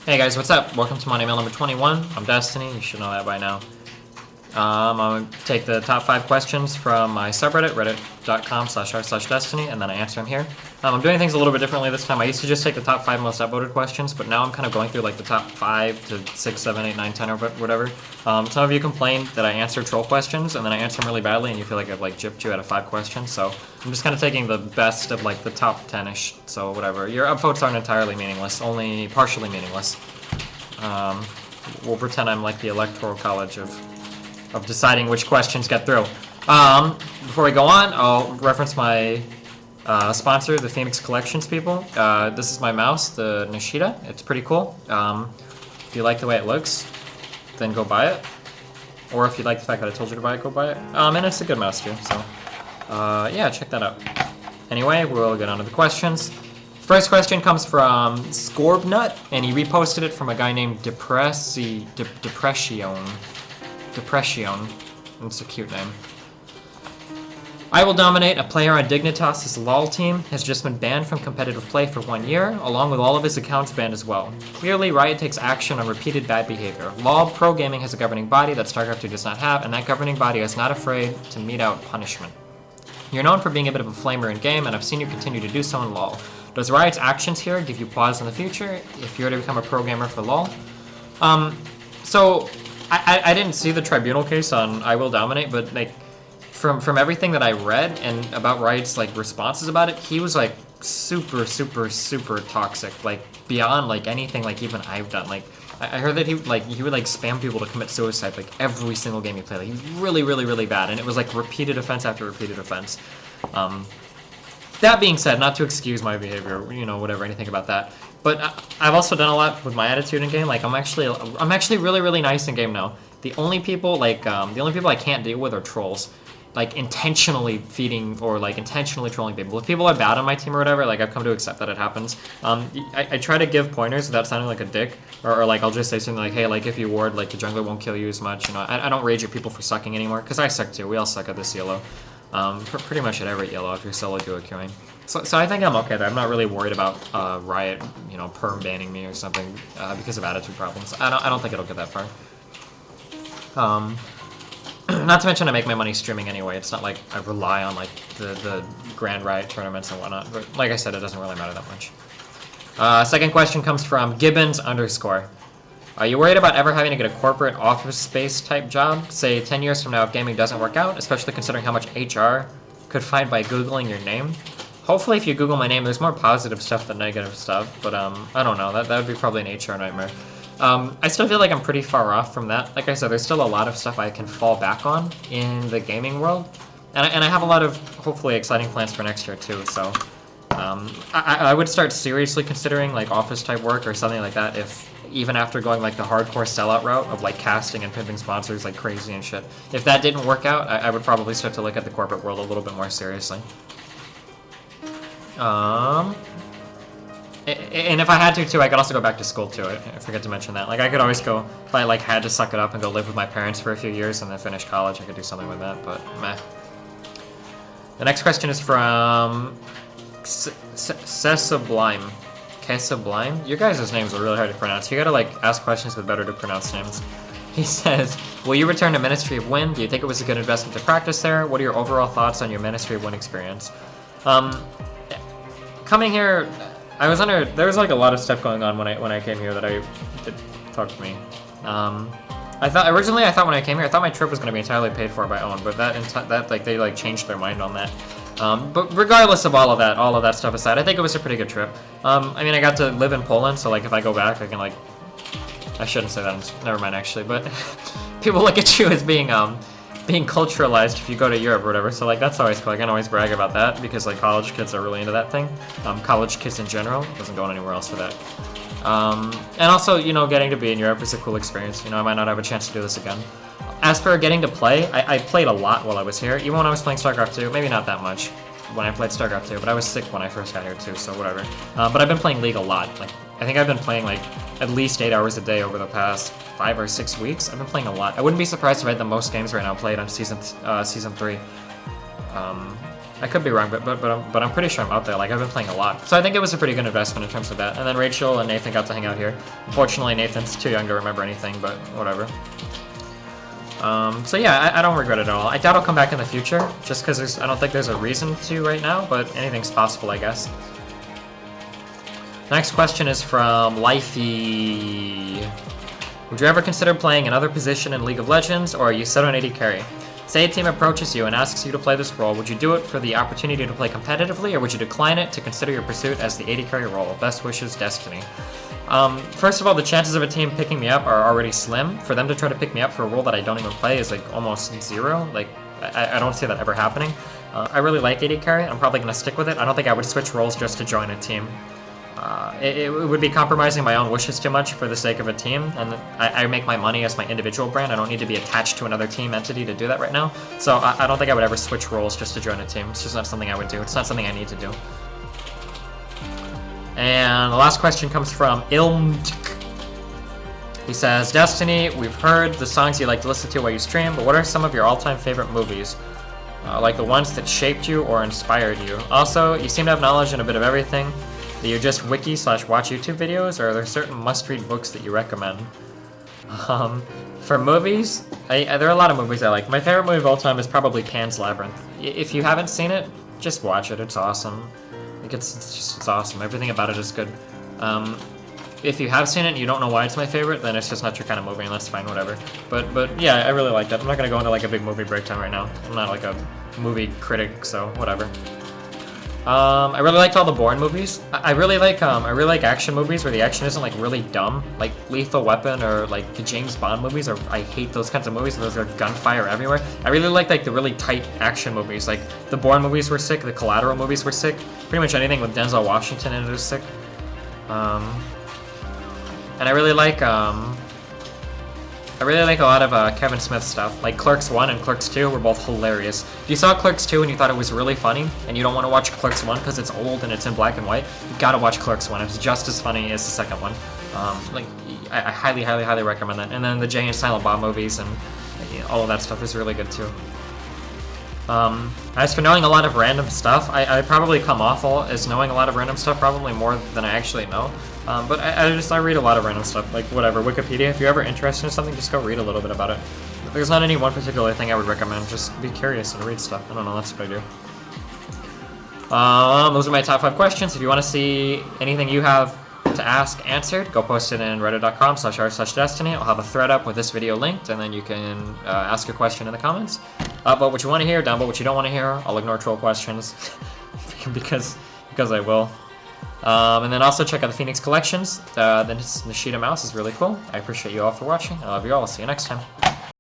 Hey guys, what's up? Welcome to my email number 21. I'm Destiny, you should know that by now. I'm going to take the top 5 questions from my subreddit, reddit.com/r/destiny, and then I answer them here. I'm doing things a little bit differently this time. I used to just take the top 5 most upvoted questions, but now I'm kind of going through like the top 5 to 6, 7, 8, 9, 10, or whatever. Some of you complained that I answer troll questions, and then I answer them really badly, and you feel like I've like gypped you out of 5 questions, so I'm just kind of taking the best of like the top 10-ish, so whatever. Your upvotes aren't entirely meaningless, only partially meaningless. We'll pretend I'm like the electoral college of deciding which questions get through. Before we go on, I'll reference my sponsor, the Phoenix Collections people. This is my mouse, the Nishida. It's pretty cool. If you like the way it looks, then go buy it. Or if you like the fact that I told you to buy it, go buy it. And it's a good mouse too, so yeah, check that out. Anyway, we'll get on to the questions. First question comes from Scorbnut, and he reposted it from a guy named Depression. It's a cute name. I will dominate. A player on Dignitas' LoL team has just been banned from competitive play for 1 year, along with all of his accounts banned as well. Clearly, Riot takes action on repeated bad behavior. LoL Pro Gaming has a governing body that StarCraft 2 does not have, and that governing body is not afraid to mete out punishment. You're known for being a bit of a flamer in game, and I've seen you continue to do so in LoL. Does Riot's actions here give you pause in the future if you're to become a pro gamer for LoL? So I didn't see the tribunal case on I Will Dominate, but like from everything that I read and about Riot's like responses about it, he was like super toxic, like beyond like anything like even I've done. Like I heard that he would like spam people to commit suicide like every single game he played. Like he was really bad, and it was like repeated offense after repeated offense. That being said, not to excuse my behavior, you know, whatever, anything about that. But I've also done a lot with my attitude in game. Like I'm actually really nice in game now. The only people I can't deal with are trolls, like intentionally feeding or like intentionally trolling people. If people are bad on my team or whatever, like I've come to accept that it happens. I try to give pointers without sounding like a dick, or like I'll just say something like, hey, like if you ward, like the jungler won't kill you as much. You know, I don't rage at people for sucking anymore, because I suck too. We all suck at this yellow. Pretty much at every yellow if you're solo duo queuing. So I think I'm okay there. I'm not really worried about Riot, you know, perm banning me or something because of attitude problems. I don't think it'll get that far. Not to mention I make my money streaming anyway. It's not like I rely on like the Grand Riot tournaments and whatnot. But like I said, it doesn't really matter that much. Second question comes from Gibbons_. Are you worried about ever having to get a corporate office space type job? Say 10 years from now if gaming doesn't work out, especially considering how much HR could find by Googling your name? Hopefully if you Google my name, there's more positive stuff than negative stuff, but I don't know, that would be probably an HR nightmare. I still feel like I'm pretty far off from that. Like I said, there's still a lot of stuff I can fall back on in the gaming world, and I have a lot of hopefully exciting plans for next year too, so I would start seriously considering like office type work or something like that if even after going like the hardcore sellout route of like casting and pimping sponsors like crazy and shit. If that didn't work out, I would probably start to look at the corporate world a little bit more seriously. And if I had to too, I could also go back to school too. I forget to mention that. Like I could always go, if I like had to suck it up and go live with my parents for a few years and then finish college, I could do something with that, but meh. The next question is from Sublime. Sublime? Your guys' names are really hard to pronounce. You gotta like ask questions with better to pronounce names. He says, will you return to Ministry of Wind? Do you think it was a good investment to practice there? What are your overall thoughts on your Ministry of Wind experience? Coming here, there was like a lot of stuff going on when I came here that did talk to me. Originally I thought when I came here, I thought my trip was going to be entirely paid for by Owen, but that like they like changed their mind on that. But regardless of all of that stuff aside, I think it was a pretty good trip. I mean, I got to live in Poland, so like if I go back, I can like, I shouldn't say that, never mind actually, but people look at you as being culturalized if you go to Europe or whatever, so like that's always cool. I can always brag about that because like college kids are really into that thing. College kids in general, doesn't go anywhere else for that. And also, you know, getting to be in Europe is a cool experience. You know, I might not have a chance to do this again. As for getting to play, I played a lot while I was here, even when I was playing StarCraft 2, maybe not that much when I played StarCraft 2, but I was sick when I first got here too, so whatever. But I've been playing League a lot. Like, I think I've been playing like at least 8 hours a day over the past 5 or 6 weeks. I've been playing a lot. I wouldn't be surprised if I had the most games right now played on season 3. I could be wrong, but I'm pretty sure I'm out there. Like, I've been playing a lot. So I think it was a pretty good investment in terms of that. And then Rachel and Nathan got to hang out here. Unfortunately, Nathan's too young to remember anything, but whatever. So yeah, I don't regret it at all. I doubt I'll come back in the future, just because I don't think there's a reason to right now, but anything's possible, I guess. Next question is from Lifey. Would you ever consider playing another position in League of Legends, or are you set on AD carry? Say a team approaches you and asks you to play this role, would you do it for the opportunity to play competitively, or would you decline it to consider your pursuit as the AD carry role? Best wishes, Destiny. First of all, the chances of a team picking me up are already slim. For them to try to pick me up for a role that I don't even play is like almost zero. Like, I don't see that ever happening. I really like AD carry. I'm probably going to stick with it. I don't think I would switch roles just to join a team. It would be compromising my own wishes too much for the sake of a team, and I make my money as my individual brand. I don't need to be attached to another team entity to do that right now. So I don't think I would ever switch roles just to join a team. It's just not something I would do. It's not something I need to do. And the last question comes from Ilmtk. He says, Destiny, we've heard the songs you like to listen to while you stream, but what are some of your all-time favorite movies? Like the ones that shaped you or inspired you? Also, you seem to have knowledge in a bit of everything. Do you just wiki/watch YouTube videos, or are there certain must-read books that you recommend? For movies, there are a lot of movies I like. My favorite movie of all time is probably Pan's Labyrinth. If you haven't seen it, just watch it. It's awesome. Like it's awesome. Everything about it is good. If you have seen it and you don't know why it's my favorite, then it's just not your kind of movie, and that's fine, whatever. But yeah, I really like that. I'm not gonna go into like a big movie breakdown right now. I'm not like a movie critic, so whatever. I really liked all the Bourne movies. I really like action movies where the action isn't like really dumb, like Lethal Weapon or like the James Bond movies. Or I hate those kinds of movies. Those are gunfire everywhere. I really like the really tight action movies. Like the Bourne movies were sick. The Collateral movies were sick. Pretty much anything with Denzel Washington in it is sick. And I really like a lot of Kevin Smith stuff. Like Clerks 1 and Clerks 2 were both hilarious. If you saw Clerks 2 and you thought it was really funny, and you don't want to watch Clerks 1 because it's old and it's in black and white, you gotta watch Clerks 1. It's just as funny as the second one. I highly recommend that. And then the Jay and Silent Bob movies and all of that stuff is really good too. As for knowing a lot of random stuff, I probably come off as knowing a lot of random stuff, probably more than I actually know. But I read a lot of random stuff, like whatever, Wikipedia. If you're ever interested in something, just go read a little bit about it. There's not any one particular thing I would recommend, just be curious and read stuff. I don't know, that's what I do. Those are my top 5 questions. If you want to see anything you have to ask answered, go post it in reddit.com/r/destiny. I'll have a thread up with this video linked, and then you can ask a question in the comments. About what you want to hear, down about what you don't want to hear. I'll ignore troll questions because I will. And then also check out the Phoenix collections. This Nishida mouse is really cool. I appreciate you all for watching. I love you all. I'll see you next time.